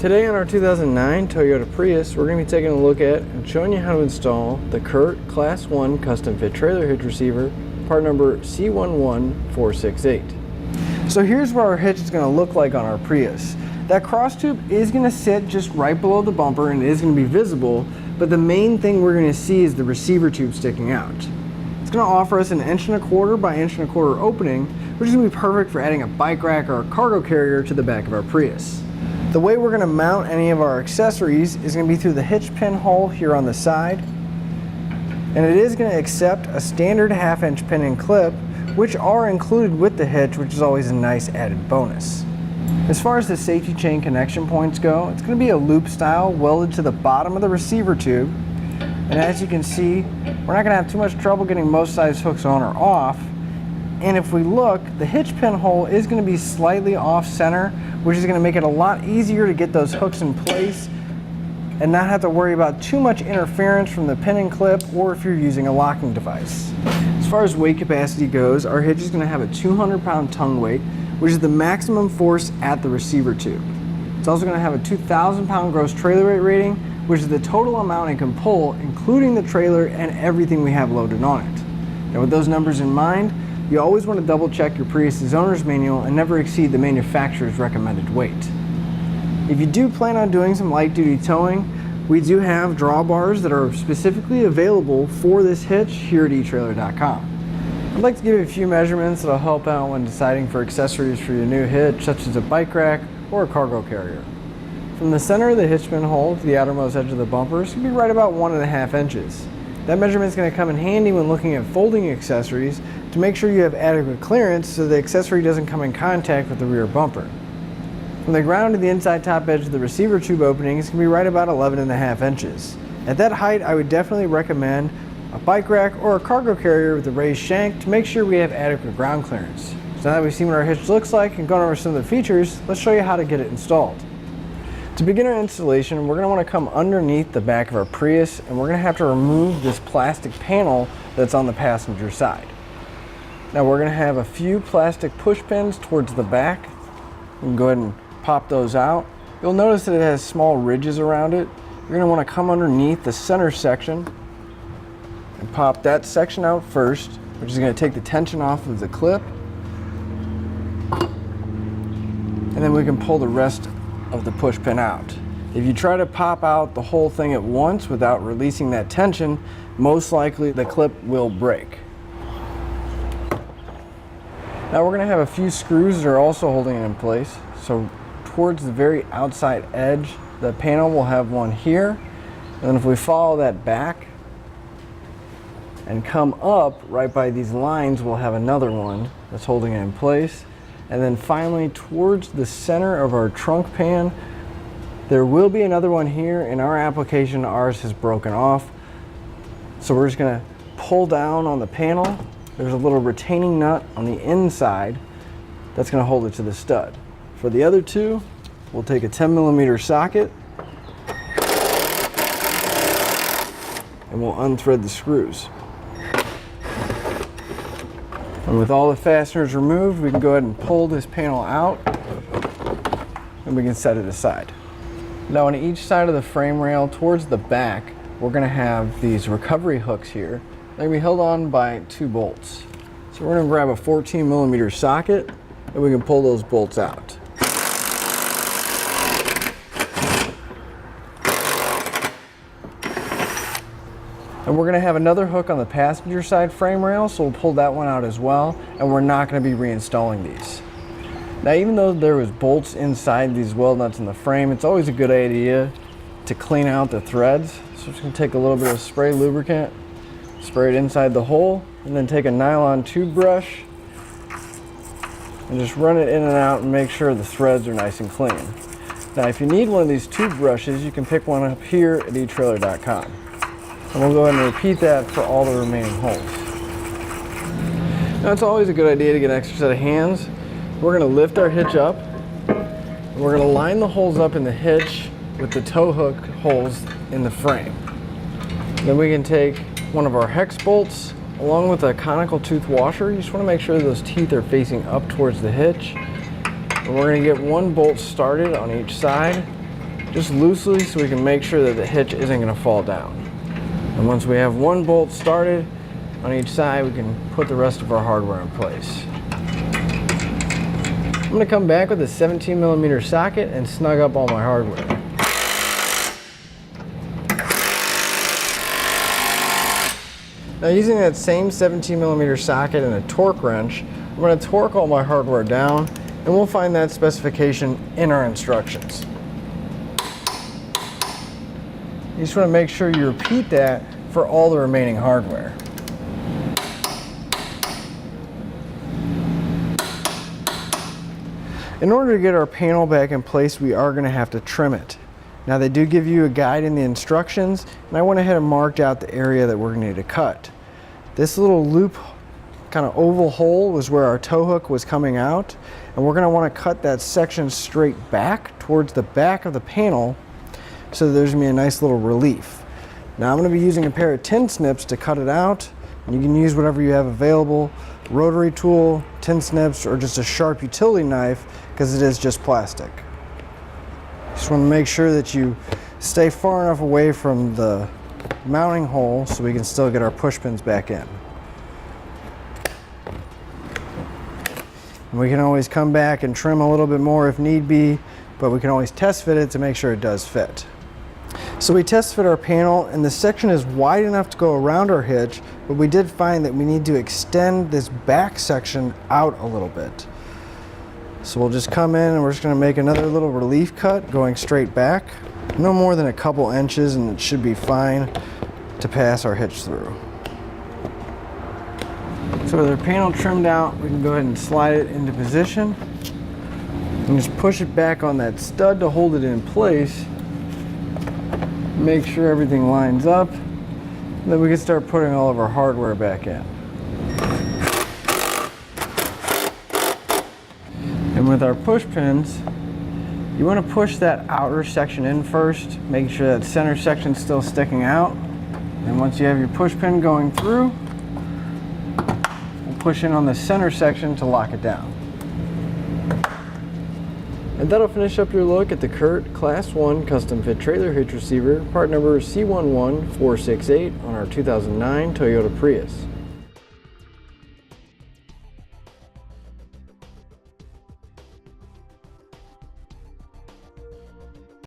Today on our 2009 Toyota Prius, we're going to be taking a look at and showing you how to install the CURT Class 1 Custom Fit Trailer Hitch Receiver, part number C11468. So here's what our hitch is going to look like on our Prius. That cross tube is going to sit just right below the bumper and it is going to be visible, but the main thing we're going to see is the receiver tube sticking out. It's going to offer us an 1.25 inch by 1.25 inch opening, which is going to be perfect for adding a bike rack or a cargo carrier to the back of our Prius. The way we're going to mount any of our accessories is going to be through the hitch pin hole here on the side, and it is going to accept a standard 1/2 inch pin and clip, which are included with the hitch, which is always a nice added bonus. As far as the safety chain connection points go, it's going to be a loop style welded to the bottom of the receiver tube, and as you can see, we're not going to have too much trouble getting most size hooks on or off. And if we look, the hitch pin hole is going to be slightly off center, which is going to make it a lot easier to get those hooks in place and not have to worry about too much interference from the pin and clip or if you're using a locking device. As far as weight capacity goes, our hitch is going to have a 200-pound tongue weight, which is the maximum force at the receiver tube. It's also going to have a 2,000-pound gross trailer weight rating, which is the total amount it can pull, including the trailer and everything we have loaded on it. Now with those numbers in mind, you always want to double check your Prius's owner's manual and never exceed the manufacturer's recommended weight. If you do plan on doing some light duty towing, we do have drawbars that are specifically available for this hitch here at etrailer.com. I'd like to give you a few measurements that'll help out when deciding for accessories for your new hitch, such as a bike rack or a cargo carrier. From the center of the hitch pin hole to the outermost edge of the bumper is going to be right about 1.5 inches. That measurement is going to come in handy when looking at folding accessories to make sure you have adequate clearance so the accessory doesn't come in contact with the rear bumper. From the ground to the inside top edge of the receiver tube opening is going to be right about 11.5 inches. At that height, I would definitely recommend a bike rack or a cargo carrier with a raised shank to make sure we have adequate ground clearance. So now that we've seen what our hitch looks like and gone over some of the features, let's show you how to get it installed. To begin our installation, we're going to want to come underneath the back of our Prius and we're going to have to remove this plastic panel that's on the passenger side. Now we're going to have a few plastic push pins towards the back. You can go ahead and pop those out. You'll notice that it has small ridges around it. You're going to want to come underneath the center section and pop that section out first, which is going to take the tension off of the clip. And then we can pull the rest of the push pin out. If you try to pop out the whole thing at once without releasing that tension, most likely the clip will break. Now we're going to have a few screws that are also holding it in place. So towards the very outside edge, the panel will have one here. And then if we follow that back and come up right by these lines, we'll have another one that's holding it in place. And then finally, towards the center of our trunk pan, there will be another one here. In our application, ours has broken off. So we're just gonna pull down on the panel. There's a little retaining nut on the inside that's gonna hold it to the stud. For the other two, we'll take a 10mm socket and we'll unthread the screws. And with all the fasteners removed, we can go ahead and pull this panel out and we can set it aside. Now on each side of the frame rail towards the back, we're going to have these recovery hooks here. They're going to be held on by 2 bolts. So we're going to grab a 14mm socket and we can pull those bolts out. And we're going to have another hook on the passenger side frame rail, so we'll pull that one out as well, and we're not going to be reinstalling these. Now even though there was bolts inside these weld nuts in the frame, it's always a good idea to clean out the threads. So I'm just going to take a little bit of spray lubricant, spray it inside the hole, and then take a nylon tube brush and just run it in and out and make sure the threads are nice and clean. Now if you need one of these tube brushes, you can pick one up here at etrailer.com. And we'll go ahead and repeat that for all the remaining holes. Now it's always a good idea to get an extra set of hands. We're going to lift our hitch up. And we're going to line the holes up in the hitch with the tow hook holes in the frame. Then we can take one of our hex bolts along with a conical tooth washer. You just want to make sure those teeth are facing up towards the hitch. And we're going to get one bolt started on each side. just loosely so we can make sure that the hitch isn't going to fall down. And once we have one bolt started on each side, we can put the rest of our hardware in place. I'm going to come back with a 17mm socket and snug up all my hardware. Now, using that same 17mm socket and a torque wrench, I'm going to torque all my hardware down, and we'll find that specification in our instructions. You just want to make sure you repeat that for all the remaining hardware. In order to get our panel back in place, we are going to have to trim it. Now, they do give you a guide in the instructions, and I went ahead and marked out the area that we're going to need to cut. This little loop, kind of oval hole, was where our tow hook was coming out, and we're going to want to cut that section straight back towards the back of the panel so that there's going to be a nice little relief. Now, I'm going to be using a pair of tin snips to cut it out, and you can use whatever you have available, rotary tool, tin snips, or just a sharp utility knife, because it is just plastic. Just want to make sure that you stay far enough away from the mounting hole so we can still get our push pins back in. And we can always come back and trim a little bit more if need be, but we can always test fit it to make sure it does fit. So we test fit our panel, and the section is wide enough to go around our hitch, but we did find that we need to extend this back section out a little bit. So we'll just come in and we're just going to make another little relief cut going straight back. No more than a couple inches, and it should be fine to pass our hitch through. So with our panel trimmed out, we can go ahead and slide it into position and just push it back on that stud to hold it in place. Make sure everything lines up, and then we can start putting all of our hardware back in. And with our push pins, you want to push that outer section in first, making sure that center section is still sticking out. And once you have your push pin going through, we'll push in on the center section to lock it down. And that'll finish up your look at the CURT Class 1 Custom Fit Trailer Hitch Receiver, part number C11468 on our 2009 Toyota Prius.